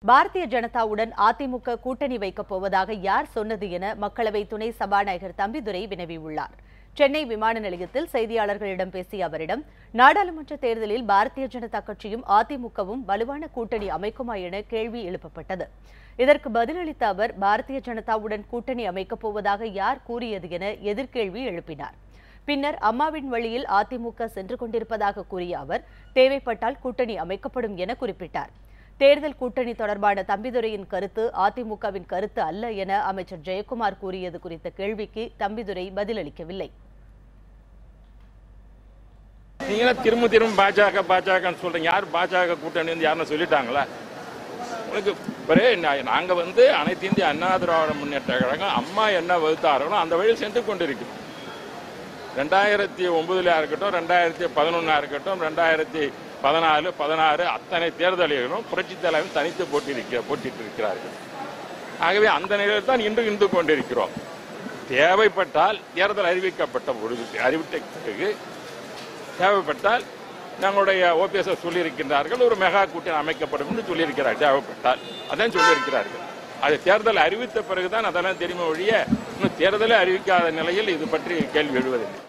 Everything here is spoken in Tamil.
பாரதிய ஜனதாவுடன் அதிமுக கூட்டணி வைக்கப் போவதாக யார் சொன்னது என மக்களவை துணை சபாநாயகர் தம்பிதுரை வினவியுள்ளார். சென்னை விமான நிலையத்தில் செய்தியாளர்களிடம் பேசிய அவரிடம், நாடாளுமன்ற தேர்தலில் பாரதிய ஜனதா கட்சியும் அதிமுகவும் வலுவான கூட்டணி அமைக்குமா என கேள்வி எழுப்பப்பட்டது. இதற்கு பதிலளித்த அவர், பாரதிய ஜனதாவுடன் கூட்டணி அமைக்கப் போவதாக யார் கூறியது என எதிர்கேள்வி எழுப்பினார். பின்னர் அம்மாவின் வழியில் அதிமுக சென்று கொண்டிருப்பதாக கூறிய அவர், தேவைப்பட்டால் கூட்டணி அமைக்கப்படும் என குறிப்பிட்டார். தேர்தல் கூட்டணி தொடர்பான தம்பிதுரையின் கருத்து அதிமுகவின் கருத்து அல்ல என அமைச்சர் ஜெயக்குமார் கூறியது குறித்த கேள்விக்கு தம்பிதுரை பதிலளிக்கவில்லை. நீங்க திரும்ப பாஜக சொல்றீங்க. யார் பாஜக கூட்டணி யாருன்னு சொல்லிட்டாங்களா? உங்களுக்கு நாங்க அனைத்து இந்திய அண்ணா திராவிட முன்னேற்ற கழகம் அம்மா என்ன வகுத்தார்களோ அந்த வழியில் சென்று கொண்டிருக்கிறோம். 2009 இருக்கட்டும், 2011 இருக்கட்டும், 2014, 16 அத்தனை தேர்தல்களும் புரட்சித் தலைவர் தனித்து போட்டிட்டு இருக்கிறார்கள். ஆகவே அந்த நிலையில் தான் இன்று இருந்து கொண்டிருக்கிறோம். தேவைப்பட்டால் தேர்தல் அறிவிக்கப்பட்ட பிறகு தேவைப்பட்டால் நம்முடைய ஓபிஎஸ் சொல்லியிருக்கின்றார்கள், ஒரு மெகா கூட்டணி அமைக்கப்படும் என்று சொல்லியிருக்கிறார்கள். தேவைப்பட்டால் அதான் சொல்லியிருக்கிறார்கள். அது தேர்தல் அறிவித்த பிறகுதான் அதெல்லாம் தெரியுமா ஒழிய இன்னும் தேர்தலை அறிவிக்காத நிலையில் இது பற்றி கேள்வி எழுவதில்லை.